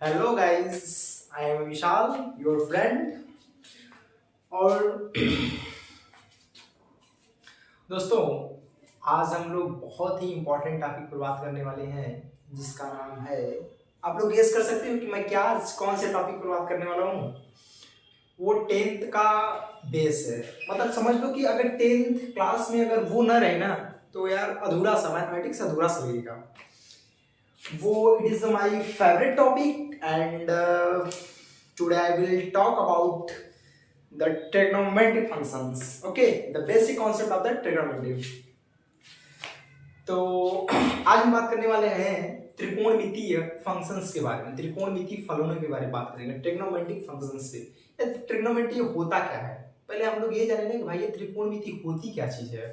Hello guys, I am Vishal your friend. और दोस्तों, आज हम लोग बहुत ही इम्पोर्टेंट टॉपिक पर बात करने वाले हैं जिसका नाम है, आप लोग गेस कर सकते हो कि मैं क्या कौन से टॉपिक पर बात करने वाला हूँ। वो टेंथ का बेस है। मतलब समझ लो कि अगर टेंथ क्लास में अगर वो ना रहे ना तो यार अधूरा सा, मैथमेटिक्स अधूरा सा लगेगा। वो it is my favourite topic and today I will talk about the trigonometric functions. Okay, the basic concept of the trigonometry. तो आज हम बात करने वाले हैं त्रिकोणमितीय फंक्शंस के बारे में, त्रिकोणमितीय फलनों के बारे में बात करेंगे ट्रिग्नोमेट्रिक फंक्शंस से। ट्रिग्नोमेट्री होता क्या है, पहले हम लोग ये जाने कि भाई ये त्रिकोणमिति होती क्या चीज है।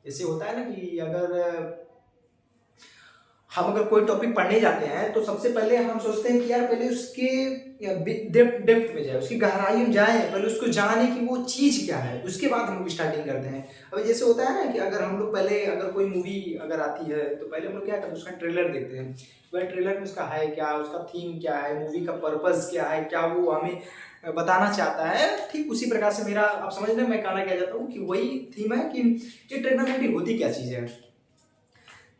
जैसे होता है ना कि हम अगर कोई टॉपिक पढ़ने जाते हैं तो सबसे पहले हम सोचते हैं कि यार पहले उसके डेप्थ में जाए, उसकी गहराई में जाए, पहले उसको जाने कि वो चीज़ क्या है, उसके बाद हम लोग स्टार्टिंग करते हैं। अब जैसे होता है ना कि अगर हम लोग पहले अगर कोई मूवी अगर आती है तो पहले हम लोग क्या करते हैं, उसका ट्रेलर देखते हैं। वह ट्रेलर में उसका है क्या, उसका थीम क्या है, मूवी का पर्पज़ क्या है, क्या वो हमें बताना चाहता है। ठीक उसी प्रकार से मेरा आप समझ रहे हैं मैं कहना क्या चाहता हूँ कि वही थीम है कि ये ट्रिग्नोमेट्री होती क्या चीज़ है।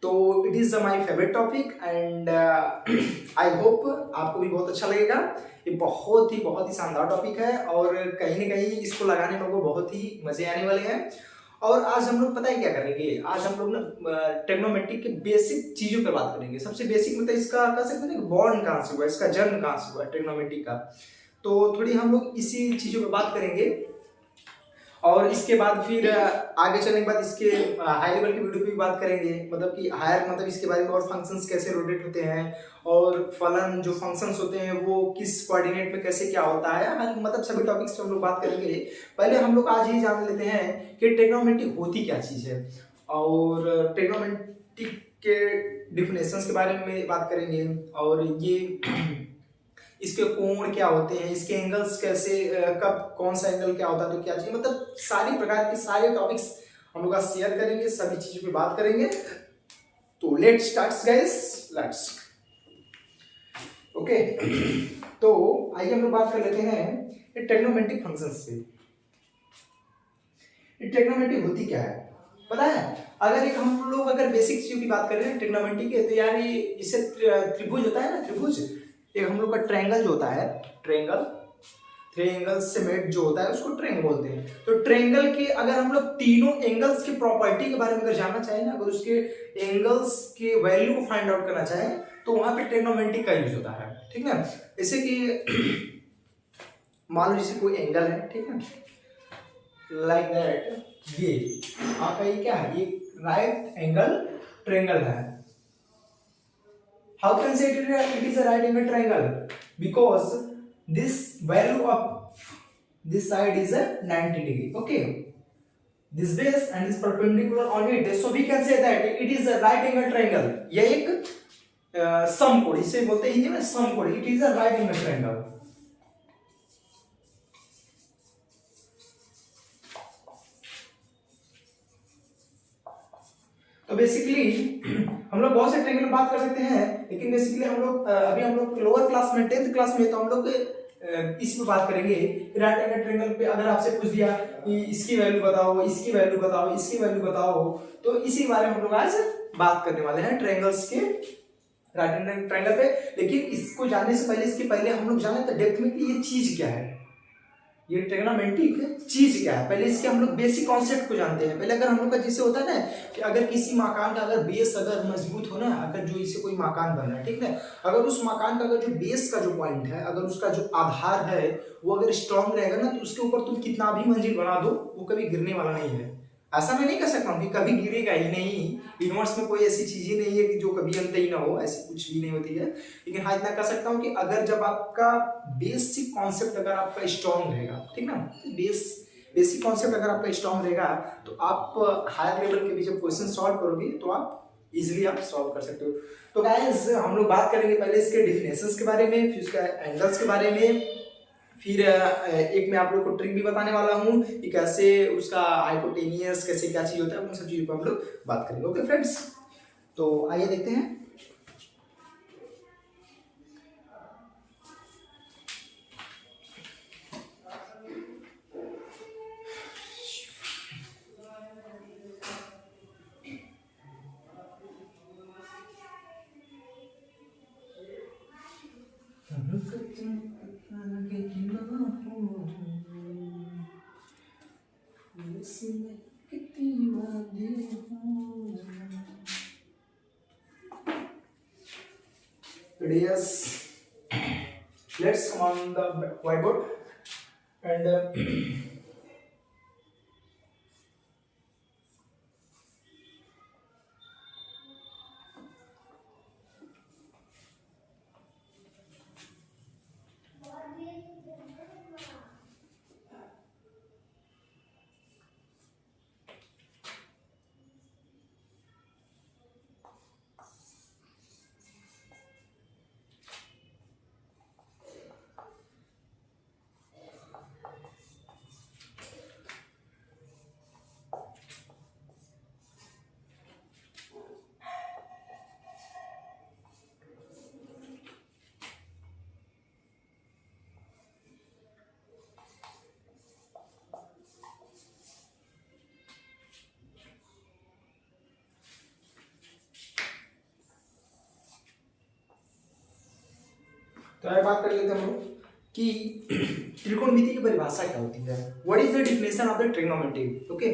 तो it is my favourite topic and I hope आपको भी बहुत अच्छा लगेगा। ये बहुत ही शानदार टॉपिक है और कहीं ना कहीं इसको लगाने में वो बहुत ही मज़े आने वाले हैं। और आज हम लोग पता है क्या करेंगे, आज हम लोग ना ट्रिग्नोमेट्री के बेसिक चीज़ों पे बात करेंगे। सबसे बेसिक मतलब इसका कह सकते हैं बॉर्न कहाँ से हुआ, इसका जन्म कहाँ से हुआ ट्रिग्नोमेट्री का। तो थोड़ी हम लोग इसी चीज़ों पे बात करेंगे और इसके बाद फिर आगे चलने के बाद इसके हाई लेवल की वीडियो पे भी बात करेंगे। मतलब कि हायर मतलब इसके बारे में और फंक्शंस कैसे रोटेट होते हैं और फलन जो फंक्शंस होते हैं वो किस कोऑर्डिनेट में कैसे क्या होता है, हर मतलब सभी टॉपिक्स पे हम लोग बात करेंगे। पहले हम लोग आज ये जान लेते हैं कि ट्रिग्नोमेट्री होती क्या चीज़ है और ट्रिग्नोमेट्री के डिफिनेशंस के बारे में बात करेंगे। और ये इसके कोण क्या होते हैं, इसके एंगल्स कैसे, कब कौन सा एंगल क्या होता है तो क्या चाहिए, मतलब सारी प्रकार के सारे टॉपिक्स हम लोग शेयर करेंगे, सभी चीजों पे बात करेंगे। तो let's start guys, let's okay. तो आइए हम लोग बात कर लेते हैं ये ट्रिग्नोमेट्रिक फंक्शंस से। ये ट्रिग्नोमेट्री होती क्या है पता है। अगर एक हम लोग अगर बेसिक चीजों की बात कर रहे हैं ट्रिग्नोमेट्री के, तो यार ये जिससे त्रिभुज होता है ना, त्रिभुज एक हम लोग का ट्रायंगल जो होता है, ट्रायंगल थ्री एंगल्स से मेड जो होता है उसको ट्रायंगल बोलते हैं। तो ट्रायंगल के अगर हम लोग तीनों एंगल्स की प्रॉपर्टी के बारे में अगर जानना चाहें ना, अगर उसके एंगल्स के वैल्यू को फाइंड आउट करना चाहें तो वहां पे ट्रिग्नोमेट्री का यूज होता है। ठीक ना, जैसे कि मान लो जैसे कोई एंगल है, ठीक ना, लाइक दैट, ये आपका ये क्या है, ये राइट एंगल ट्रायंगल है। How can say it is a right angle triangle? Because this value of this side is a 90 degree. Okay. This base and this perpendicular on it. So we can say that it is a right angle triangle. यह एक समकोण, इसे बोलते हैं हिंदी में समकोण. It is a right angle triangle. तो basically हम लोग बहुत से ट्रायंगल में बात कर सकते हैं, लेकिन बेसिकली हम लोग अभी हम लोग लोअर क्लास में 10th क्लास में तो हम लोग इस पे बात करेंगे। राइट एंगल ट्रायंगल पे अगर आपसे पूछ दिया कि इसकी वैल्यू बताओ, इसकी वैल्यू बताओ, इसकी वैल्यू बताओ, तो इसी बारे में हम लोग आज बात करने वाले हैं ट्रायंगल्स के, राइट एंगल ट्रायंगल पे। लेकिन इसको जानने से पहले, इसके पहले हम लोग जाने तो डेप्थ में कि ये चीज क्या है, ये ट्रिग्नोमेट्रिक चीज क्या है। पहले इसके हम लोग बेसिक कॉन्सेप्ट को जानते हैं। पहले अगर हम लोग का जैसे होता है ना कि अगर किसी मकान का अगर बेस अगर मजबूत हो ना, अगर जो इसे कोई मकान बन रहा है, ठीक है, अगर उस मकान का अगर जो बेस का जो पॉइंट है, अगर उसका जो आधार है वो अगर स्ट्रांग रहेगा ना, तो उसके ऊपर तुम कितना भी मंजिल बना दो वो कभी गिरने वाला नहीं है। ऐसा मैं नहीं कह सकता हूँ कि कभी गिरेगा ही नहीं, यूनिवर्स में कोई ऐसी चीज ही नहीं है कि जो कभी अंत ही ना हो, ऐसी कुछ भी नहीं होती है। लेकिन हाँ इतना कह सकता हूँ कि अगर जब आपका बेसिक कॉन्सेप्ट अगर आपका स्ट्रांग रहेगा, ठीक ना, बेसिक कॉन्सेप्ट अगर आपका स्ट्रांग रहेगा तो आप हायर लेवल के भी जब क्वेश्चन सॉल्व करोगे तो आप इजिली आप सॉल्व कर सकते हो। तो गाइस हम लोग बात करेंगे पहले इसके डिफिनेशंस के बारे में, फिर उसका एंगल्स के बारे में, फिर एक मैं आप लोग को ट्रिक भी बताने वाला हूँ कि कैसे उसका हाइपोटेनियस कैसे क्या चीज होता है, उन सब चीजों पर हम लोग बात करेंगे। ओके फ्रेंड्स, तो आइए देखते हैं। Yes, let's come on the whiteboard and तो अब बात कर लेते हैं हम लोग कि त्रिकोणमिति की परिभाषा क्या होती है। What is the definition of the trigonometry. Okay,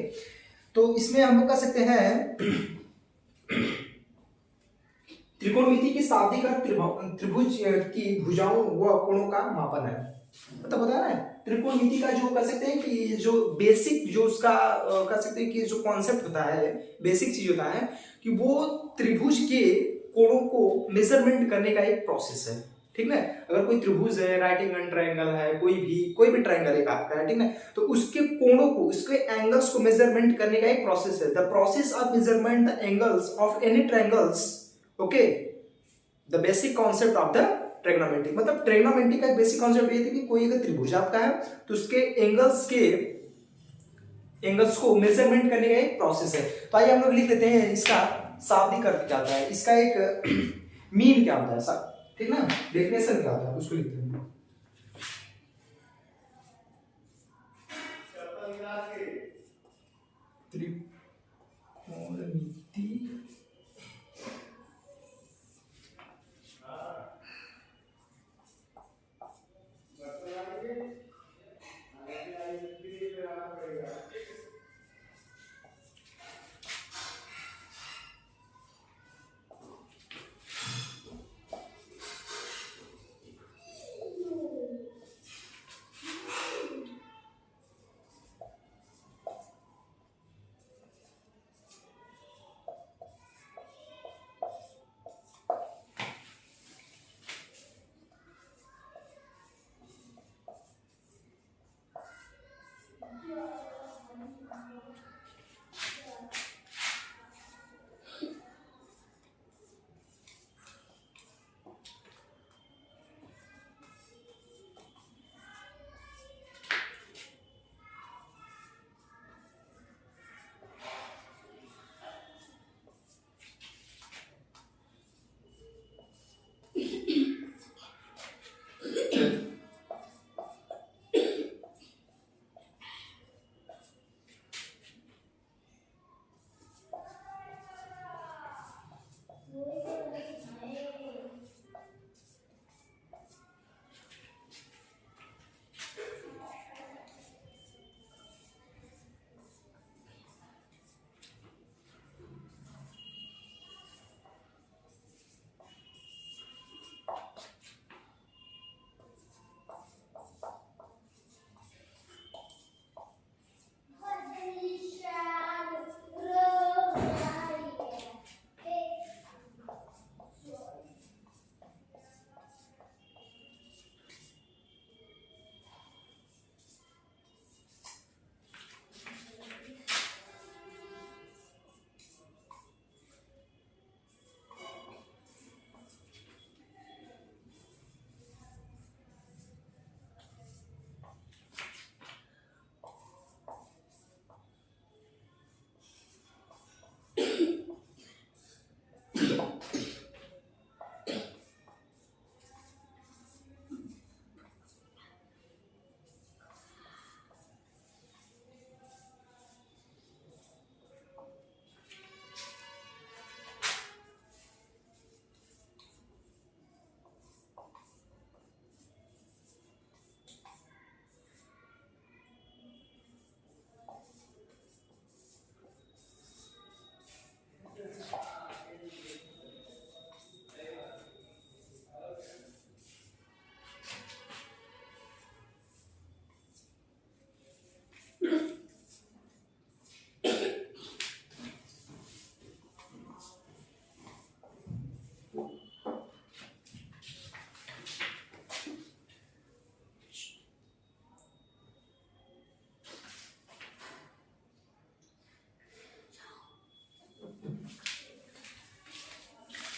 तो इसमें हम लोग कह सकते हैं त्रिकोणमिति की शाब्दिक अर्थ त्रिभुज की भुजाओं व कोणों का मापन है। मतलब बता रहा है त्रिकोणमिति का जो कह सकते हैं कि जो बेसिक जो उसका कह सकते हैं कि जो कॉन्सेप्ट होता है, बेसिक चीज होता है कि वो त्रिभुज के कोणों को मेजरमेंट करने का एक प्रोसेस है। ठीक है, अगर कोई त्रिभुज है, राइट एंगल ट्रायंगल है, कोई भी ट्रायंगल एक आपका है, ठीक है, तो उसके कोणों को, उसके एंगल्स को मेजरमेंट करने का एक प्रोसेस है। The process of measurement the angles of any triangles. Okay, the basic concept of the trigonometry. मतलब ट्रिग्नोमेट्री का एक बेसिक कॉन्सेप्ट ये है कि कोई अगर त्रिभुज आपका है तो उसके एंगल्स को मेजरमेंट करने का एक प्रोसेस है। तो आइए हम लोग लिख लेते हैं इसका शाब्दिक अर्थ क्या होता है, इसका एक मीन क्या होता है, ठीक ना, डेफिनेशन क्या होता है उसको लिखते हैं। त्रिकोणमिति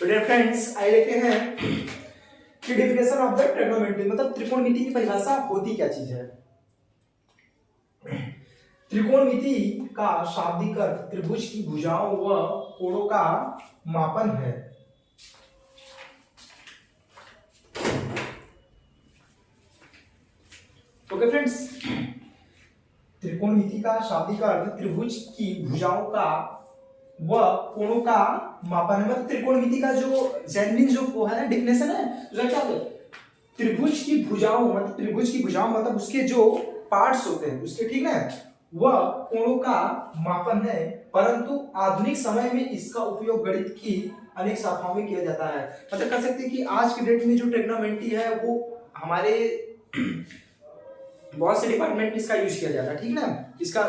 तो डियर फ्रेंड्स आइए देखते हैं कि डेफिनेशन ऑफ द ट्रिग्नोमेट्री, मतलब त्रिकोणमिति की परिभाषा होती क्या चीज है। त्रिकोणमिति का शाब्दिक अर्थ त्रिभुज की भुजाओं व कोणों का मापन है। ओके फ्रेंड्स, त्रिकोणमिति का शाब्दिक अर्थ त्रिभुज की भुजाओं का व कोणों का मापन है। मतलब त्रिकोणमिति का जो जेन्युइन जो वो है डेफिनेशन है, तो क्या होता है, त्रिभुज की भुजाओं, मतलब त्रिभुज की भुजाओं मतलब उसके जो पार्ट्स होते हैं उसके, ठीक है, वह कोणों का मापन है। परंतु आधुनिक समय में इसका उपयोग गणित की अनेक शाखाओं में किया जाता है। मतलब कह सकते हैं कि आज की डेट में जो ट्रिग्नोमेट्री है वो हमारे बहुत से डिपार्टमेंट में इसका यूज किया जाता है, ठीक ना। इसका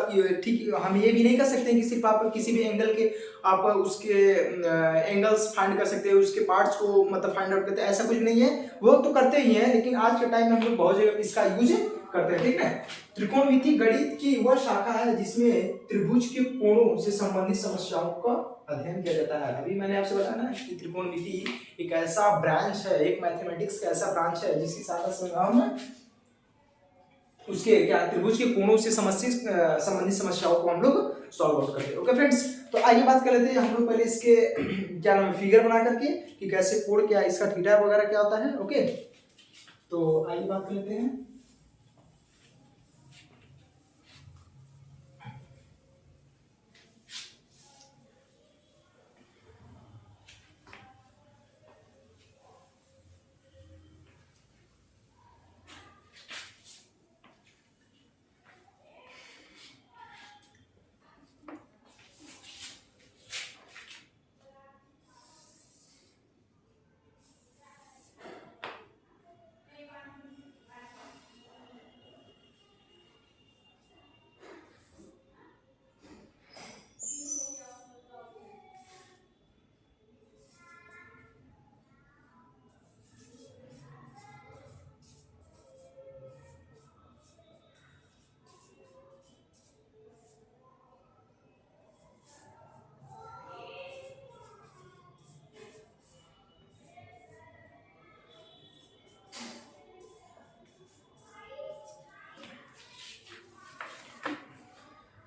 ठीक हम ये भी नहीं कर सकते हैं कि सिर्फ आप किसी भी एंगल के आप उसके एंगल्स फाइंड कर सकते हो, उसके पार्ट्स को मतलब फाइंड आउट करते हैं, ऐसा कुछ नहीं है। वो तो करते ही हैं, लेकिन आज के टाइम में हम लोग बहुत जगह इसका यूज करते हैं, ठीक है। त्रिकोणमिति गणित की वह शाखा है जिसमें त्रिभुज के कोणों से संबंधित समस्याओं का अध्ययन किया जाता है। अभी मैंने आपसे बताया ना कि त्रिकोणमिति एक ऐसा ब्रांच है, एक मैथमेटिक्स का ऐसा ब्रांच है जिसकी शाखा से हम उसके क्या त्रिभुज के कोणों से संबंधित समस्याओं को हम लोग सॉल्व आउट करते हैं। ओके फ्रेंड्स, तो आइए बात कर लेते हैं हम लोग पहले इसके क्या नाम है फिगर बना करके कि कैसे कोण क्या इसका थीटा वगैरह क्या होता है। ओके, तो आइए बात कर लेते हैं।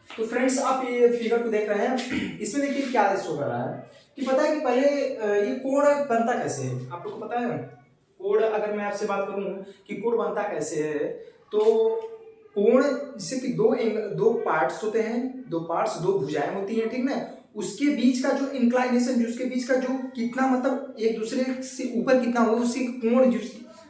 तो फ्रेंड्स आप ये फिगर को देख रहे हैं, इसमें देखिए क्या शो कर रहा है कि पता है कि पहले ये कोण बनता कैसे है, आप लोग को पता है। कोण अगर मैं आपसे बात करूं कि कोण बनता कैसे है, तो कोण जैसे कि दो पार्ट्स होते हैं, दो पार्ट्स, दो भुजाएं होती हैं, ठीक ना। उसके बीच का जो इंक्लाइनेशन, उसके बीच का जो कितना मतलब एक दूसरे से ऊपर कितना हो, उससे कोण जो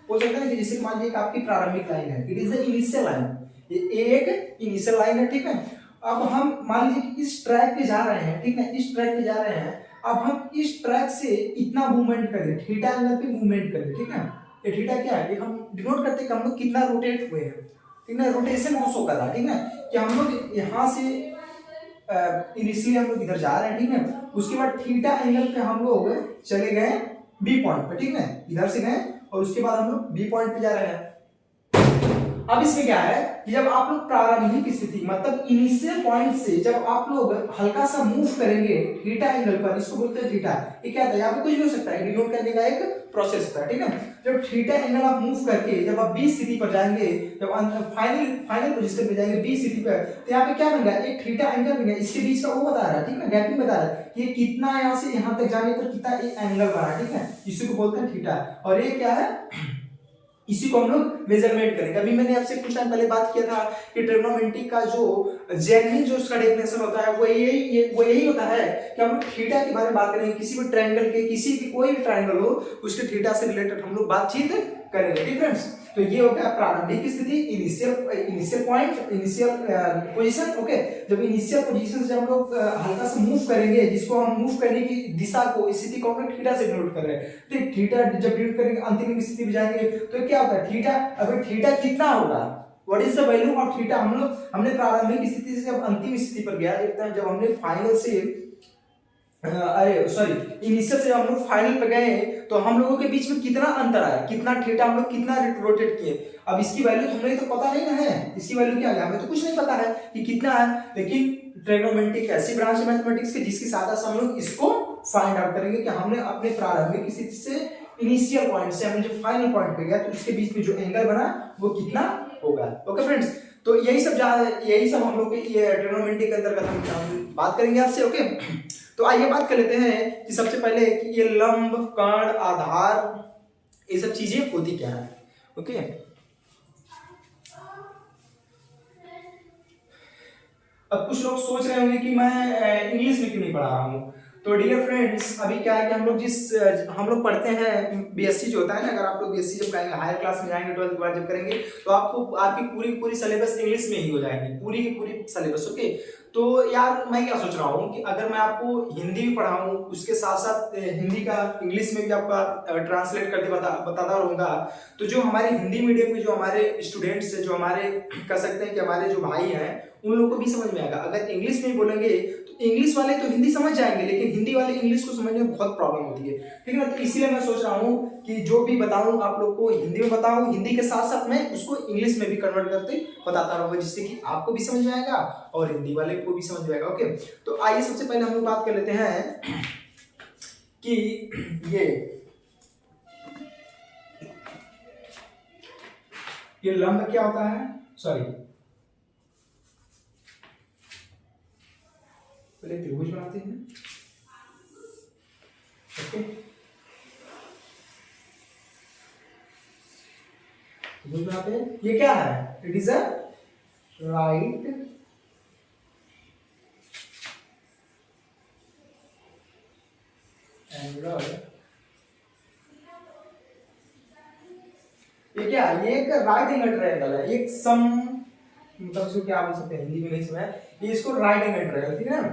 हो सकता है कि जैसे मान लीजिए आपकी प्रारंभिक लाइन है, it is the initial line, ये एक इनिशियल लाइन है, ठीक है। अब हम मान लीजिए कि इस ट्रैक पे जा रहे हैं, ठीक है, इस ट्रैक पे जा रहे हैं। अब हम इस ट्रैक से इतना मूवमेंट करें, थीटा एंगल पे मूवमेंट करें, ठीक है। ये थीटा क्या है, ये हम डिनोट करते हैं कि हम लोग कितना रोटेट हुए हैं, ठीक है, रोटेशन को शो कर रहा है, ठीक है, कि हम लोग यहाँ से इनिशियली हम लोग इधर जा रहे हैं, ठीक है। उसके बाद थीटा एंगल पे हम लोग चले गए बी पॉइंट पे, ठीक है, इधर से गए और उसके बाद हम लोग बी पॉइंट पे जा रहे हैं। अब इसमें क्या है कि जब आप लोग प्रारंभिक स्थिति मतलब इनिशियल पॉइंट से जब आप लोग हल्का सा मूव करेंगे थीटा एंगल पर, इसको बोलते हैं थीटा। ये क्या था, यहाँ पे कुछ भी हो सकता है, डिनोट करने का एक प्रोसेस होता है, ठीक है। जब थीटा एंगल आप मूव करके जब आप बी स्थिति पर जाएंगे, जब फाइनल पोजीशन पे जाएंगे बी स्थिति पर, तो यहाँ पे क्या बन गया, एक थीटा एंगल बन गया। इसके बीच का वो बता रहा है, ठीक है, गैपिंग बता रहा है कि कितना यहाँ से यहाँ तक जाने पर कितना एक एंगल बना, ठीक है, इसी को बोलते हैं थीटा। और ये क्या है, इसी को हम लोग मेजरमेंट करेंगे। अभी मैंने आपसे कुछ टाइम पहले बात किया था कि ट्रिग्नोमेट्री का जो जेन्युइन जो उसका डेफिनेशन होता है वो यही होता है कि हम लोग थीटा के बारे में बात करेंगे। किसी भी ट्रायंगल के, किसी भी कोई भी ट्रायंगल हो, उसके थीटा से रिलेटेड हम लोग बातचीत करेंगे, ठीक फ्रेंड्स। तो ये हो गया प्रारंभिक स्थिति, initial point, initial position. Okay, जब इनिशियल पोजीशन से हम लोग हल्का सा मूव करेंगे, जिसको हम मूव करने की दिशा को, स्थिति को हम लोग थीटा से डिनोट कर रहे हैं, ठीक। थीटा जब डिनोट करेंगे अंतिम स्थिति में जाएंगे तो क्या होता है, थीटा, अगर थीटा कितना होगा, what is the value of theta. हमने प्रारंभिक स्थिति से जब अंतिम स्थिति पर गया, देखते हैं जब हमने फाइनल से इनिशियल से हम लोग फाइनल पे गए तो हम लोगों के बीच में कितना अंतर आया, कितना थीटा हम लोग कितना रोटेट किए। अब इसकी वैल्यू हमें तो पता नहीं ना है, इसकी वैल्यू क्या है हमें तो कुछ नहीं पता है कि कितना है, लेकिन ट्रिग्नोमेट्री एक ऐसी ब्रांच है मैथमेटिक्स की जिसकी सहायता से हम लोग इसको फाइंड आउट करेंगे कि हमने अपने प्रारंभिक स्थिति से इनिशियल पॉइंट से हमने जो फाइनल पॉइंट पे गया तो उसके बीच में जो एंगल बना वो कितना होगा। ओके फ्रेंड्स, तो यही सब हम लोग ये ट्रिग्नोमेट्री के अंतर्गत हम बात करेंगे आपसे। ओके, तो आइए बात कर लेते हैं कि सबसे पहले कि ये लंब, कर्ण, आधार, ये सब चीजें होती क्या है। ओके, अब कुछ लोग सोच रहे होंगे कि मैं इंग्लिश में क्यों नहीं पढ़ा रहा हूँ। तो डियर फ्रेंड्स, अभी क्या है कि हम लोग पढ़ते हैं बीएससी जो होता है ना, अगर आप लोग बीएससी जब करेंगे, हायर क्लास में जाएंगे, 12th के बाद जब करेंगे तो आपको आपकी पूरी सिलेबस इंग्लिश में ही हो जाएगी, पूरी की पूरी सिलेबस। ओके, तो यार मैं क्या सोच रहा हूँ कि अगर मैं आपको हिंदी भी पढ़ाऊँ, उसके साथ साथ हिंदी का इंग्लिश में भी आपका ट्रांसलेट करके बताता रहूँगा, तो जो हमारे हिंदी मीडियम के जो हमारे स्टूडेंट्स हैं, जो हमारे कह सकते हैं कि हमारे जो भाई हैं, उन लोगों को भी समझ में आएगा। अगर इंग्लिश में बोलेंगे तो इंग्लिश वाले तो हिंदी समझ जाएंगे, लेकिन हिंदी वाले इंग्लिश को समझने में बहुत प्रॉब्लम होती है, ठीक है ना। तो इसलिए मैं सोच रहा हूँ कि जो भी बताऊँ आप लोग को हिंदी में बताऊँ, हिंदी के साथ साथ मैं उसको इंग्लिश में भी कन्वर्ट करते बताता रहूँगा, जिससे कि आपको भी समझ में आएगा और हिंदी वाले को भी समझ में आएगा। ओके, तो आइए सबसे पहले हम लोग बात कर लेते हैं कि ये लंब क्या होता है, सॉरी पहले त्रिभुज बनाते हैं। ओके, त्रिभुज बनाते हैं। ये क्या है, it is a right angle. ये क्या है, ये एक राइट एंगल ट्रायंगल है, एक सम, मतलब इसको क्या बोल सकते हैं, हिंदी में नहीं समझ, ये इसको राइट एंगल ट्रायंगल, ठीक है ना,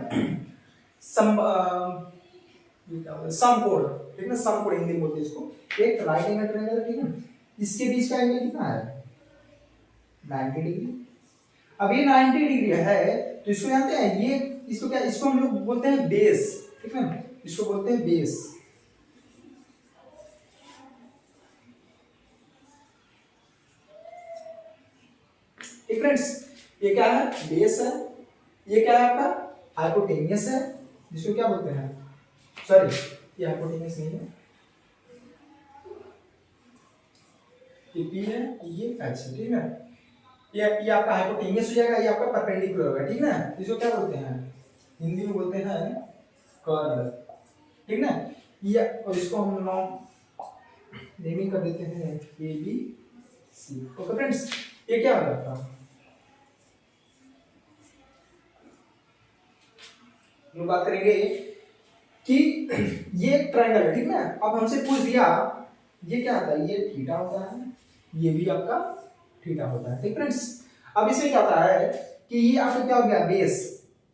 सम ये क्या होता है, समकोण, ठीक है ना, समकोण हिंदी में बोलते हैं इसको। एक राइट एंगल ट्रायंगल, ठीक है, इसके बीच का एंगल कितना है, 90 डिग्री। अब ये 90 डिग्री है तो इसको जानते हैं, ये इसको क्या, इसको हम लोग बोलते हैं बेस, ठीक है, इसको बोलते हैं बेस। ठीक फ्रेंड्स, ये क्या है, बेस है। ये क्या है आपका, हाइपोटेनियस है, जिसको क्या बोलते हैं, सॉरी ये हाइपोटेनियस नहीं है, ये पी है, ये एच, ठीक है। ये आपका हाइपोटेनियस हो जाएगा, ये आपका परपेंडिकुलर होगा, ठीक है। इसको क्या बोलते हैं, हिंदी में बोलते हैं कर्ल, ठीक है। ये और इसको हम लोग नेमिंग कर देते हैं A B C. Okay friends, ये क्या होगा आपका, हम बात करेंगे कि ये एक ट्रायंगल है, ठीक है। अब हमसे पूछ दिया ये क्या होता है, ये थीटा होता है, ये भी आपका थीटा होता है, ठीक फ्रेंड्स। अब इसमें क्या होता है कि ये आपका क्या हो गया, बेस,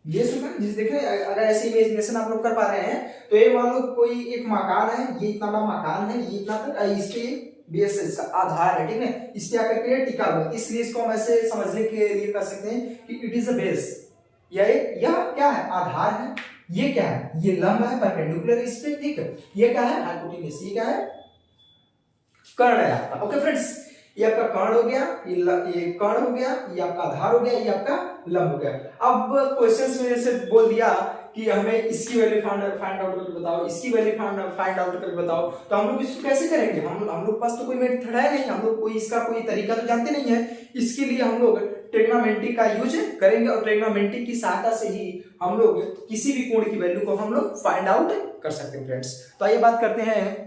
बेस होगा, जिस देख रहे हैं, अगर ऐसे इमेजिनेशन आप लोग कर पा रहे हैं तो ये मान लो कोई एक मकान है, ये इतना बड़ा मकान है, ये इतना तक, इसके बेस है, इसका आधार है, ठीक है, इस पे आकर के टिका हुआ है, इसलिए इसको हम ऐसे समझने के लिए कर सकते हैं कि इट इज अ बेस, यह क्या है, आधार है। ये क्या है, ये लंब है, परपेंडिकुलर इस पे, ठीक है। ये क्या है, हाइपोटेन्यूस, ये क्या है, कर्ण है आपका। ओके फ्रेंड्स, ये आपका कर्ण हो गया, ये कर्ण हो गया, ये आपका आधार हो गया, ये आपका लंब हो गया। अब क्वेश्चंस में जैसे बोल दिया कि हमें इसकी वैल्यू फाइंड आउट करके बताओ, इसकी वैल्यू फाइंड आउट करके बताओ, तो हम लोग इसको कैसे करेंगे, हम लोग पास तो कोई मेथड है नहीं, हम लोग कोई इसका कोई तरीका तो जानते नहीं है। इसके लिए हम लोग ट्रिग्नोमेट्री का यूज करेंगे और ट्रिग्नोमेट्री की सहायता से ही हम लोग किसी भी कोण की वैल्यू को हम लोग फाइंड आउट कर सकते हैं फ्रेंड्स। तो आइए बात करते हैं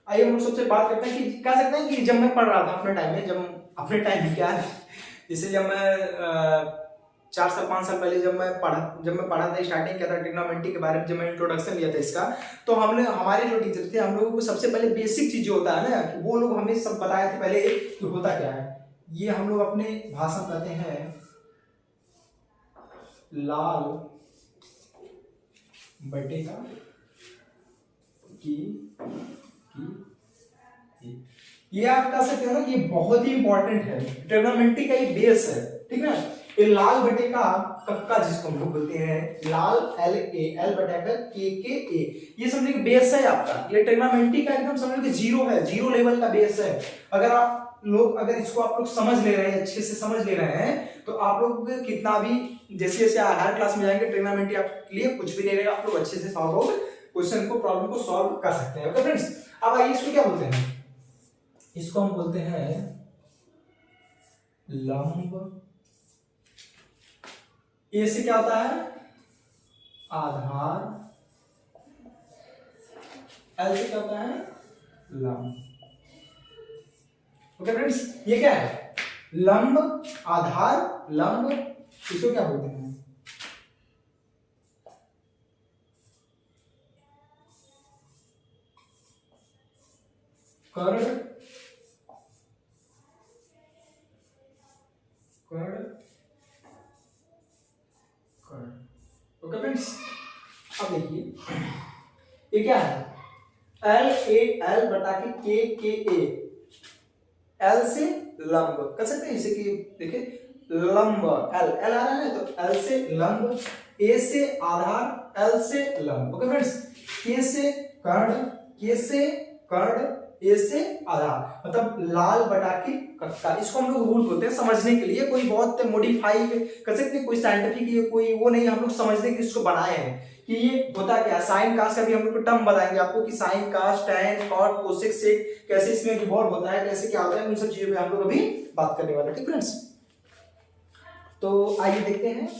आइए हम सबसे बात करते हैं कि कह सकते हैं कि जब मैं पढ़ रहा था अपने टाइम में, जब अपने टाइम में क्या है, जैसे जब मैं 4 साल 5 साल पहले जब मैं पढ़ा था, स्टार्टिंग किया था ट्रिग्नोमेट्री के बारे में, जब मैं इंट्रोडक्शन लिया था इसका, तो हमने हमारे जो टीचर थे, हम लोगों को सबसे पहले बेसिक चीज जो होता है ना, कि वो लोग हमें सब बताए थे पहले कि होता क्या है। ये हम लोग अपने भाषा में कहते हैं लाल बटेगा की ये आप कह सकते हो ना कि बहुत ही इंपॉर्टेंट है, ट्रिग्नोमेट्री का ये बेस है, ठीक है। ये लाल बटे का कक्का जिसको हम लोग बोलते हैं, लाल एल ए, एल बटा के ए, ये समझिए बेस है आपका, ये ट्रिग्नोमेट्री का एकदम समझ लो कि जीरो है, जीरो लेवल का बेस है। अगर आप लोग अगर इसको आप लोग समझ ले रहे हैं, अच्छे से समझ ले रहे हैं, तो आप लोग कितना भी जैसे जैसे हर क्लास में जाएंगे ट्रिग्नोमेट्री आपके लिए कुछ भी नहीं रहेगा, आप लोग अच्छे से सॉल्व क्वेश्चन को, प्रॉब्लम को सॉल्व कर सकते हैं। ओके फ्रेंड्स, अब आइए इसको क्या बोलते हैं, इसको हम बोलते हैं लंब। ए से क्या होता है, आधार, एल से क्या होता है, लंब। ओके फ्रेंड्स, ये क्या है, लंब, आधार, लंब, इसको क्या बोलते हैं, कर्ण, कर्ण, कर्ण। ओके फ्रेंड्स, अब देखिए ये क्या है, एल ए, एल बटा के ए, एल से लंब कर सकते हैं, जैसे कि देखिए लंब, एल एल आ रहा है तो एल से लंब, ए से आधार, एल से लंब। ओके फ्रेंड्स, के से कर्ण, के से कर्ण, ए से आधार, मतलब लाल बटा के कक्का। इसको हम लोग रूल बोलते हैं समझने के लिए, कोई बहुत मॉडिफाई कर सकते हैं, कोई साइंटिफिक कोई वो नहीं, हम लोग समझने के इसको बनाए हैं कि ये होता क्या है। साइन कास्ट का भी हम लोग टर्म बताएंगे आपको कि sine cos, tan, cot, cosec, sec कैसे इसमें रिवॉल्व होता है, कैसे क्या होता है, उन सब चीजों पे हम लोग अभी बात करने वाले हैं। ठीक फ्रेंड्स, तो आइए देखते हैं।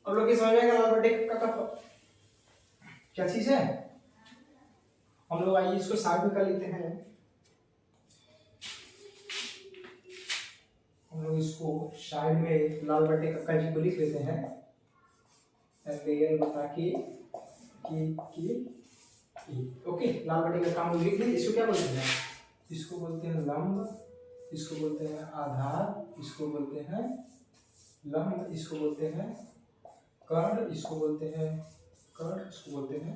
अब लोग ये समझ में आएगा लाल बटे का क्या चीज है। हम लोग आइए इसको साइड में कर लेते हैं, हम लोग इसको साइड में लाल बटे का जी को लिख लेते हैं, एल बटा के ओके, लाल बटे का काम लिख लेते। इसको क्या बोलते हैं, इसको बोलते हैं लंब, इसको बोलते हैं आधार, इसको बोलते हैं लंब, इसको बोलते हैं कर्ण, इसको बोलते हैं कर्ण, इसको बोलते हैं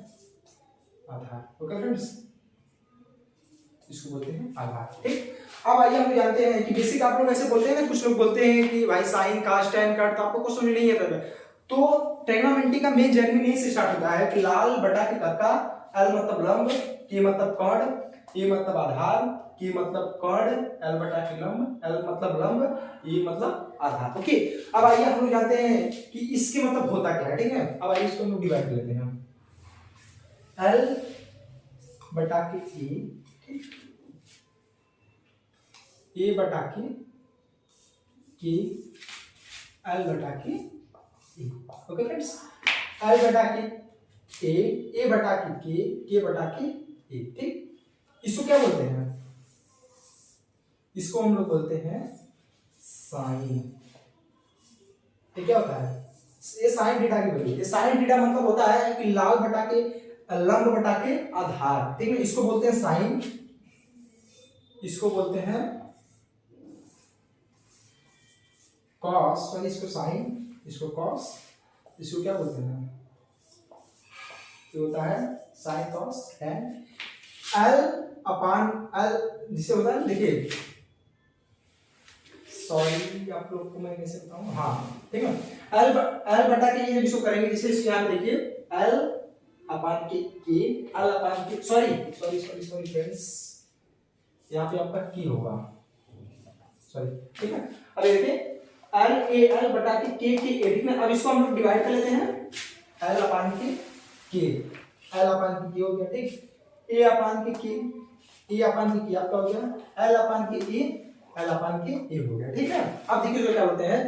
आधार। ओके फ्रेंड्स, इसको बोलते हैं आधार। ठीक, अब आइए हम जानते हैं कि बेसिक आप लोग ऐसे बोलते हैं ना, कुछ लोग बोलते हैं कि भाई साइन कास्ट टैन कट, तो आपको कुछ समझ नहीं आता। तो ट्रिग्नोमेट्री का मेन जर्नी नहीं से स्टार्ट होता है कि लाल बटा के कक्का, एल मतलब लंब, के मतलब कर्ण, ए मतलब आधार, के मतलब कर्ण, एल बटा के लंब, एल मतलब लंब, ए मतलब आधार। ओके, अब आइए हम लोग जानते हैं कि इसके मतलब होता क्या है। ठीक है, अब आइए इसको हम लोग डिवाइड कर लेते हैं, एल बटा के ए बटा के एल बटा के ए। ओके फ्रेंड्स, एल बटा के ए बटा के बटा के ए। ठीक, इसको क्या बोलते हैं, इसको हम लोग बोलते हैं साइन। ये क्या होता है, ये साइन थीटा की वैल्यू, ये साइन थीटा मतलब होता है कि लाल बटा के लंब बटा के आधार। ठीक है, इसको बोलते हैं साइन, इसको बोलते हैं कॉस, सॉरी इसको साइन, इसको कॉस, इसको क्या बोलते हैं, ये होता है साइन कॉस टैन। एल अपान एल जिसे होता है, देखिए सॉरी आप लोग को मैं कैसे बताऊं, हाँ ठीक है, एल बटा के ये इसको करेंगे, जैसे इसको यहाँ पे देखिए एल अपान के एल अपान के सॉरी फ्रेंड्स, यहाँ पे आपका की होगा, सॉरी ठीक है। अब देखिए एल ए एल बटा के ए, ठीक है। अब इसको हम लोग डिवाइड कर लेते हैं, एल अपान के एल अपान के हो गया। ठीक, ए अपान के ए अपान के आपका हो गया, एल अपान के ए एल अपान के ए हो गया। ठीक है, अब देखिए क्या बोलते हैं,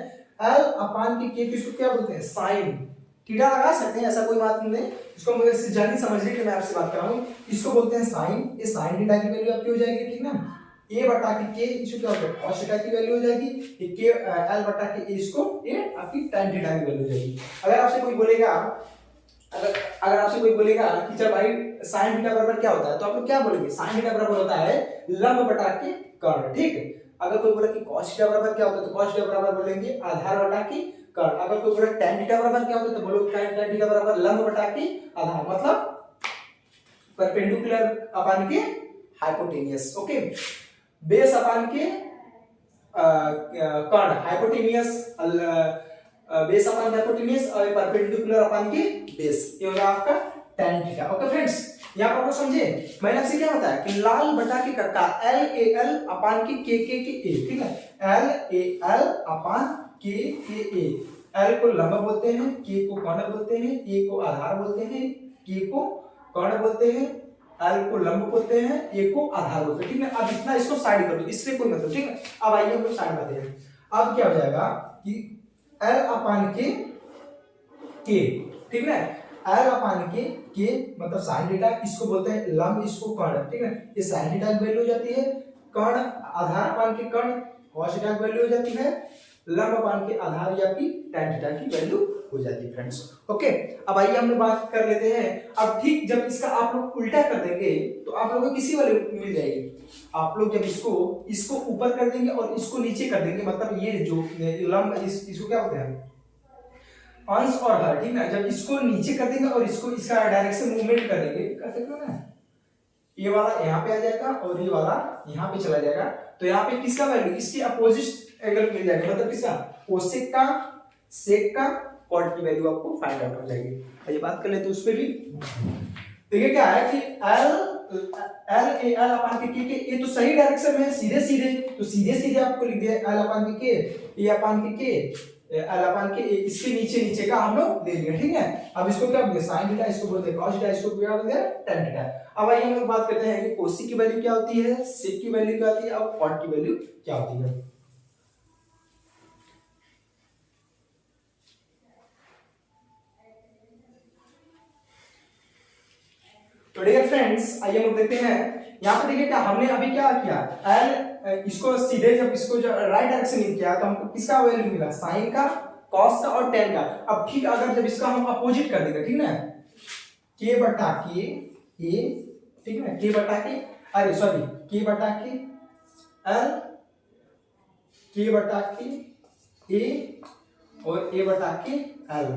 एल अपान के किसको क्या बोलते हैं, साइन थीटा लगा सकते हैं, ऐसा कोई बात नहीं है, इसको मुझे जल्दी समझने के मैं आपसे बात कर रहा हूँ। इसको बोलते हैं साइन, ये साइन थीटा की वैल्यू आपकी हो जाएगी। ठीक ना, ए बटा के के इसको क्या होगा cos थीटा की वैल्यू हो जाएगी, ये के एल बटा के ए इसको ये आपकी tan थीटा की वैल्यू हो जाएगी। अगर आपसे कोई बोलेगा अगर आपसे कोई बोलेगा कि चल भाई sin थीटा बराबर क्या होता है, तो आप लोग क्या बोलेंगे sin थीटा बराबर होता है लंब बटा के कर्ण, ठीक है। अगर कोई बोले कि cos थीटा बराबर क्या होता है, तो cos थीटा बराबर बोलेंगे आधार बटा के कर्ण। अगर कोई बोले tan थीटा बराबर क्या होता है, तो बोलोगे tan थीटा बराबर लंब बटा के आधार, मतलब परपेंडिकुलर अपान के हाइपोटेनियस, ओके। बेस अपान के कर्ण, हाइपोटेनियस बेस अपान हाइपोटेनियस और परपेंडिकुलर अपान के बेस, ये होगा आपका tan थीटा, ओके फ्रेंड्स। यहाँ पर आपको समझे मैंने आपसे क्या बताया कि लाल बटा के कक्का एल ए एल अपान के ए, ठीक है, एल ए एल अपान के ए, एल को लंब बोलते हैं, के को कर्ण बोलते हैं, ए को आधार बोलते हैं, के को कर्ण बोलते हैं, एल को लंब बोलते हैं, ए को आधार बोलते हैं, ठीक है। अब इतना इसको साइड कर दो, इससे कोई मतलब, ठीक है। अब आइए हम लोग साइड में आते हैं। अब क्या हो जाएगा कि एल अपान के, ठीक है, एल अपान के मतलब साइन थीटा, इसको बोलते हैं लंब, इसको कर्ण, ठीक है। ये साइन थीटा की वैल्यू हो जाती है, कर्ण आधार अपान के कर्ण cos थीटा की वैल्यू हो जाती है, लंब अपान के आधार या की tan थीटा की वैल्यू हो जाती है फ्रेंड्स, ओके। अब आइए हम लोग बात कर लेते हैं। अब ठीक जब इसका आप लोग उल्टा कर देंगे तो आप लोगों को किसी वैल्यू मिल जाएगी। आप लोग जब इसको ऊपर कर देंगे और इसको नीचे कर देंगे, मतलब ये जो लंब इसको क्या बोलते हैं अंश और हर, ठीक है। जब इसको नीचे कर देंगे और इसको इसका डायरेक्शन मूवमेंट कर देंगे, कर सकते हो ना, ये वाला यहाँ पे आ जाएगा और ये वाला यहाँ पे चला जाएगा, तो यहाँ पे किसका वैल्यू इसकी अपोजिट एंगल मिल जाएगा, मतलब किसका कोसेक का, सेक का, कॉट की वैल्यू आपको फाइंड आउट हो जाएगी। ये बात कर लेते हैं उस पे भी। देखिए क्या है कि एल ए एल अपान के ये तो सही डायरेक्शन में है, सीधे तो सीधे आपको लिख दिया एल अपान के ए अपान के एल अपान के इसके नीचे का हम लोग ले लिए, ठीक है। अब इसको क्या बोलते हैं साइन थीटा, इसको बोलते हैं cos थीटा, इसको क्या बोलते हैं tan थीटा। अब आइए हम लोग बात करते हैं कि कोसेक की वैल्यू क्या होती है, सेक की वैल्यू क्या होती है और कॉट की वैल्यू क्या होती है। तो डियर फ्रेंड्स आइए हम लोग देखते हैं। यहाँ पे देखिए क्या हमने अभी क्या किया, एल इसको सीधे जब इसको जो राइट डायरेक्शन में किया तो हमको किसका वैल्यू मिला, साइन का, कॉस का और टेन का। अब ठीक अगर जब इसका हम अपोजिट कर देंगे, ठीक ना, के बटा के ए, ठीक है, के बटा के अरे सॉरी के बटा के एल, के बटा के ए और ए बटा के एल।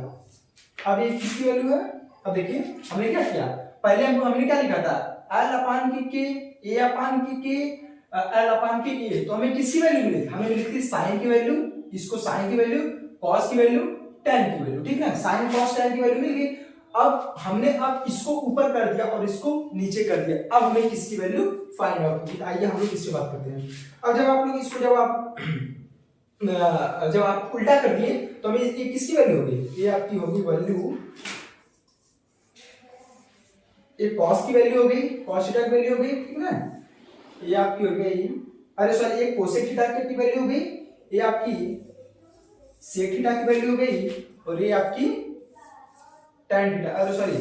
अब ये किसकी वैल्यू है, अब देखिए हमने क्या किया, पहले हमने क्या लिखा था एल अपान के ए अपान के एल अपान के ए, तो हमें किसकी वैल्यू मिली थी, हमें मिली थी साइन की वैल्यू, इसको साइन की वैल्यू, कॉस की वैल्यू, tan की वैल्यू, ठीक है, साइन कॉस tan की वैल्यू मिल गई। अब हमने इसको ऊपर कर दिया और इसको नीचे कर दिया, अब हमें किसकी वैल्यू फाइंड आउट की। आइए हम लोग इससे बात करते हैं। अब जब आप लोग इसको जब आप उल्टा कर दिए तो हमें ये किसकी वैल्यू होगी, ये आपकी होगी वैल्यू, ये cos की वैल्यू हो गई, cos थीटा की वैल्यू हो गई, ठीक है, ये आपकी हो गई, अरे सॉरी ये कोसेक थीटा की वैल्यू हो गई, ये आपकी सेक थीटा की वैल्यू हो गई और ये आपकी tan थीटा, अरे सॉरी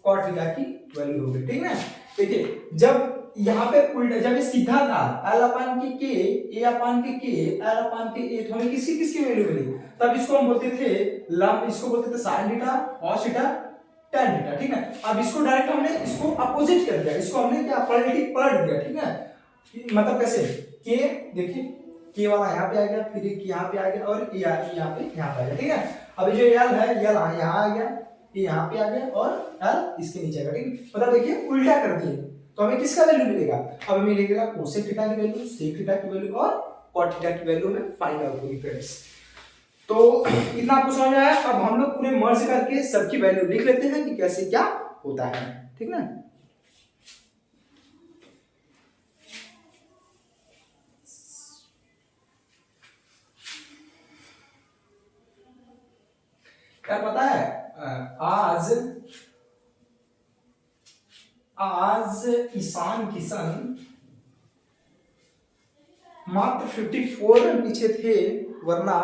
cot थीटा की वैल्यू हो गई, ठीक है। देखिए जब यहाँ पे उल्टा, जब ये सीधा था एल अपान के ए अपान के एल अपान के ए, तो हमें किसकी वैल्यू मिली, तब इसको हम बोलते थे लंब, इसको बोलते थे sine theta, cos theta, tan theta, ठीक है। अब इसको डायरेक्ट हमने इसको अपोजिट कर दिया, इसको हमने क्या पलट दिया, ठीक है। मतलब कैसे, के देखिए के वाला यहाँ पे आ गया, फिर एक यहाँ पे आ गया और यहाँ पे आ गया, ठीक है। अब जो एल है एल यहाँ आ गया, ये यहाँ पे आ गया और एल इसके नीचे आ गया, ठीक है। मतलब देखिए उल्टा कर दिए तो हमें किसका वैल्यू मिलेगा, अब हमें मिलेगा कोसेक थीटा की वैल्यू, सेक थीटा की वैल्यू और कॉट थीटा की वैल्यू में फाइंड आउट होगी फ्रेंड्स। तो इतना आपको समझ आया। अब हम लोग पूरे मर्ज करके सबकी वैल्यू लिख लेते हैं कि कैसे क्या होता है, ठीक ना। क्या पता है, आज ईशान किशन मात्र 54 रन पीछे थे, वरना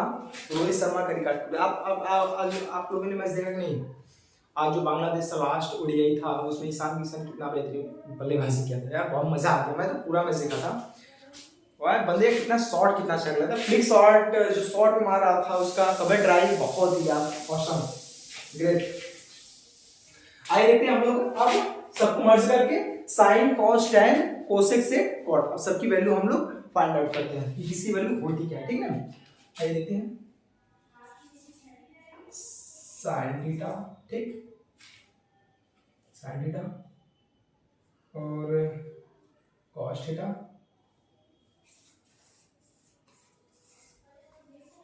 रोहित शर्मा का रिकॉर्ड। आप लोगों ने मैच देखा कि नहीं, आज जो बांग्लादेश का लास्ट ओडीआई था उसमें ईशान किशन कितना बेहतरीन बल्लेबाजी किया था यार, बहुत मजा आ गया, मैं तो पूरा मैच देखा था। वाह बंदे कितना शॉट कितना अच्छा लगा था, फ्लिक शॉट जो शॉट में मार रहा था उसका कवर ड्राइव बहुत ही यार ऑसम ग्रेट। आइए देखते हैं हम लोग अब सबको मर्ज करके साइन कॉस टैन कोसेक से कॉट, अब सबकी वैल्यू हम लोग फाइंड आउट करते हैं कि किसकी वैल्यू होती क्या है, ठीक है। आइए देखते हैं साइन थीटा, ठीक, साइन थीटा और कॉस थीटा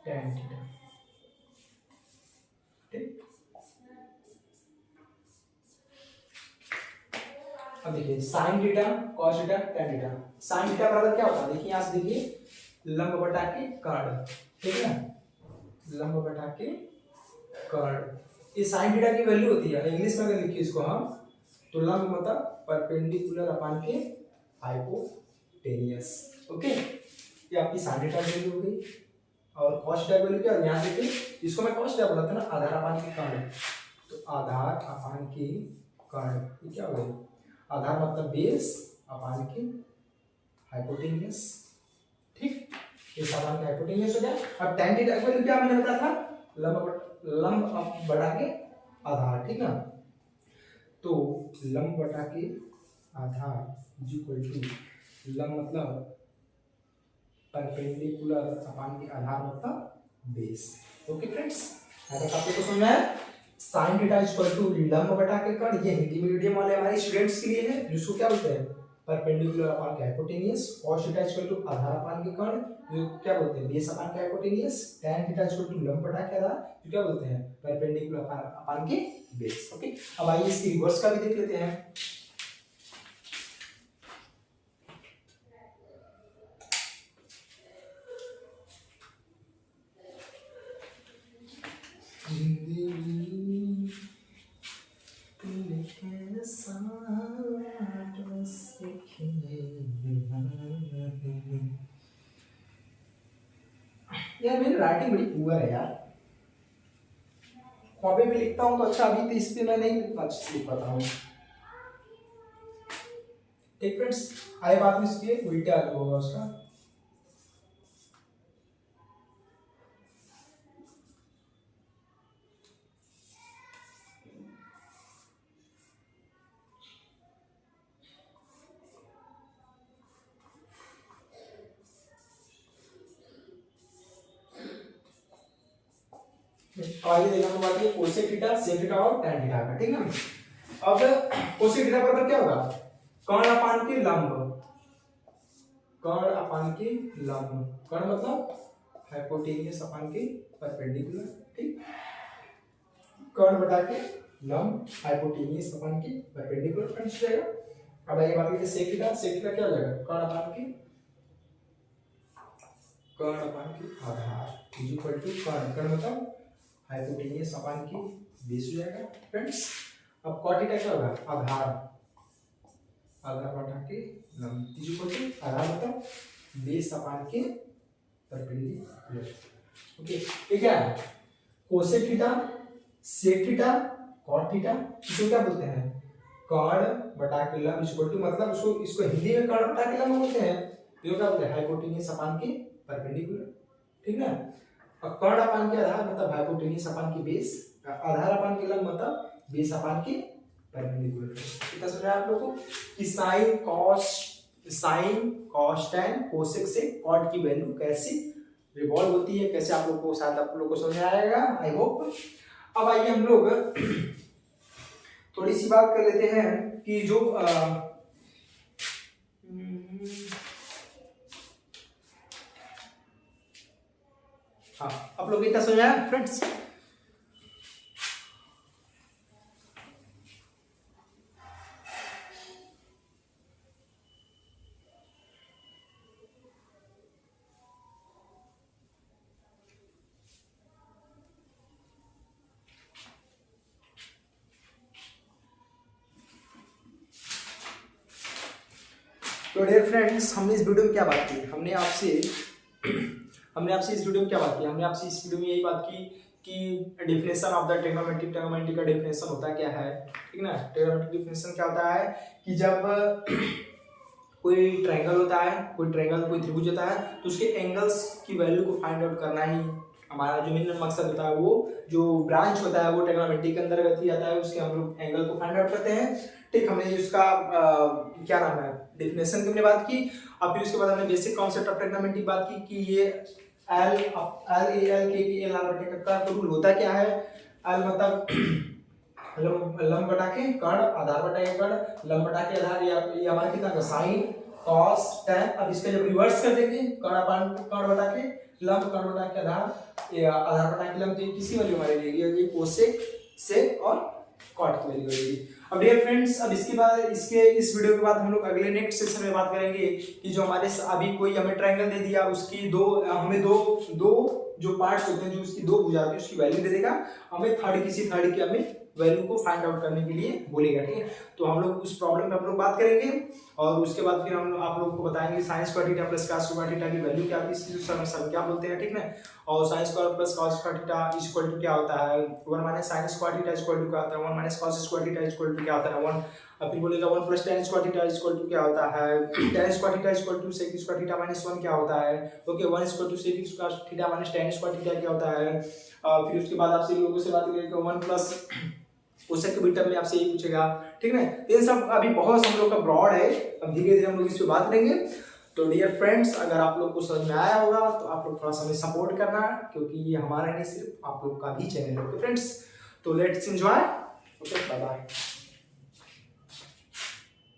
टैन थीटा, ठीक। अब देखिए sine theta cos theta tan theta, sine theta बराबर क्या होता है, देखिए यहां से देखिए लंब बटा के कर्ण, ठीक है, लंब बटा के कर्ण, ये साइन थीटा की वैल्यू होती है, इंग्लिश में अगर लिखिए इसको हम तो लंब मतलब परपेंडिकुलर अपान के हाइपोटेनियस, ओके। ये आपकी साइन थीटा की वैल्यू हो गई। और कॉस थीटा की वैल्यू क्या, यहां से देखिए इसको मैं कॉस थीटा बोला था ना, आधार अपान के कर्ण, तो आधार अपान के कर्ण ये क्या हो गया, आधार मतलब बेस अपान के हाइपोटेनियस, ठीक, इस अपान के हाइपोटेनियस हो गया। अब tan थीटा की वैल्यू क्या मैंने बताया था, लंब बटा के आधार, ठीक ना, तो लंब बटा के आधार इज इक्वल टू लंब मतलब परपेंडिकुलर अपान के आधार मतलब बेस, ओके फ्रेंड्स। अगर आप लोगों को समझ में आया, sine theta is equal to लंब बटा के कर्ण, ये हिंदी मीडियम वाले हमारे स्टूडेंट्स के लिए है, जिसको क्या बोलते हैं परपेंडिकुलर अपान के hypotenuse, cos theta is equal to आधार अपान के कर्ण, जो क्या बोलते हैं बेस अपान के hypotenuse, tan theta is equal to लंब बटा के आधार, जो क्या बोलते हैं परपेंडिकुलर अपान के बेस, ओके। अब आइए इसकी रिवर्स का भी देख लेते हैं। यार मेरी राइटिंग बड़ी पुअर है यार, कॉपी पे लिखता हूँ तो अच्छा, अभी तो इस पे मैं नहीं अच्छे से लिख पाता हूँ, ठीक फ्रेंड्स। आए बात में इसके उल्टा होगा उसका, आगे देखना होगा कि कोसेक थीटा सेक थीटा और tan थीटा का, ठीक है। अब कोसेक थीटा बराबर क्या होगा, कर्ण अपान के लंब, कर्ण अपान के लंब, कर्ण मतलब हाइपोटेनियस अपान के परपेंडिकुलर, ठीक, कर्ण बटा के लंब हाइपोटेनियस अपान के परपेंडिकुलर फ्रेंड्स हो जाएगा। अब ये बात कीजिए सेक थीटा क्या हो जाएगा, कर्ण अपान के आधार इज इक्वल टू कर्ण मतलब हाइपोटेनियस अपान की बेस हो जाएगा फ्रेंड्स। अब cot थीटा क्या होगा, आधार बटा के लंब इज इक्वल टू आधार मतलब बेस अपान के परपेंडिकुलर, ओके। ये क्या है, cosec theta sec theta cot theta, इसको क्या बोलते हैं कर्ण बटा के लंब इज इक्वल टू, मतलब इसको हिंदी में कर्ण बटा के लंब बोलते हैं, तो क्या बोलते हैं हाइपोटेनियस अपान के परपेंडिकुलर, ठीक ना। और कर्ण अपान के आधार मतलब हाइपोटेनियस अपान की बेस, आधार अपान के लंब मतलब बेस अपान के परपेंडिकुलर। कितना समझ आप लोगों को कि साइन कॉस टैन कोसेक से कॉट की वैल्यू कैसे रिवॉल्व होती है, कैसे आप लोगों को शायद आप लोगों को समझ आएगा, आई होप। अब आइए हम लोग थोड़ी सी बात कर लेते हैं कि जो हाँ आप लोग इतना समझ आया फ्रेंड्स। तो डियर फ्रेंड्स, हमने इस वीडियो में क्या बात की, हमने आपसे इस वीडियो में क्या बात की, हमने आपसे इस वीडियो में यही बात की कि definition of the trigonometry, trigonometry का डेफिनेशन होता क्या है, ठीक ना। ट्रिग्नोमेट्री डेफिनेशन क्या होता है कि जब कोई ट्रायंगल होता है, कोई त्रिभुज होता है, तो उसके एंगल्स की वैल्यू को फाइंड आउट करना ही हमारा जो मेन मकसद होता है। वो जो ब्रांच होता है वो ट्रिग्नोमेट्री के अंतर्गत ही आता है, उसके हम लोग एंगल को फाइंड आउट करते हैं, ठीक। हमने उसका क्या नाम है, डेफिनेशन की हमने बात की। अब फिर उसके बाद हमने बेसिक कॉन्सेप्ट ऑफ ट्रिग्नोमेट्री बात की कि ये एल एल के आर बटे का रूल होता क्या है। एल मतलब लंब बटा के कर्ण, आधार बटा के कर्ण, लंब बटा के आधार, ये हमारा कितना का साइन कॉस टैन। अब इसका जब रिवर्स कर देंगे कर्ण अपान कर्ण बटा के लंब, कर्ण बटा के आधार, आधार बटा के लंब, तो किसी वैल्यू हमारे लिए ये कोसेक सेक और कॉट की वैल्यू रहेगी। अब डियर फ्रेंड्स, अब इसके बाद इस वीडियो के बाद हम लोग अगले नेक्स्ट सेशन में बात करेंगे कि जो हमारे अभी कोई हमें ट्रायंगल दे दिया, उसकी हमें दो जो पार्ट्स होते हैं, जो उसकी दो भुजा होती है, उसकी वैल्यू दे देगा, हमें किसी थर्ड की हमें वैल्यू को फाइंड आउट करने के लिए बोलेगा, ठीक है। तो हम लोग उस प्रॉब्लम में हम लोग बात करेंगे और उसके बाद फिर हम आप लोगों को बताएंगे sign square theta plus cos square theta की वैल्यू क्या होती है, सब क्या बोलते हैं, ठीक ना। और sine square plus cos square theta equal to क्या होता है, 1 minus sine square theta equal to क्या होता है, 1 minus cos square theta equal to क्या होता है 1। अब फिर बोलेगा 1 plus tan square theta equal to क्या होता है, tan square theta equal to sec square theta minus 1 क्या होता है, okay. 1 equal to sec square theta minus tan square theta क्या होता है। फिर उसके बाद आपसे लोगों से बात करेंगे 1 प्लस कोसेक के बीटा में आपसे यही पूछेगा, ठीक है। ये सब अभी बहुत हम लोग का ब्रॉड है, अब धीरे धीरे हम लोग इस पे बात करेंगे। तो डियर फ्रेंड्स, अगर आप लोग को समझ में आया होगा तो आप लोग थोड़ा सा हमें सपोर्ट करना, क्योंकि ये हमारा नहीं सिर्फ आप लोग का भी चैनल है, ओके फ्रेंड्स। तो let's enjoy, okay, bye bye.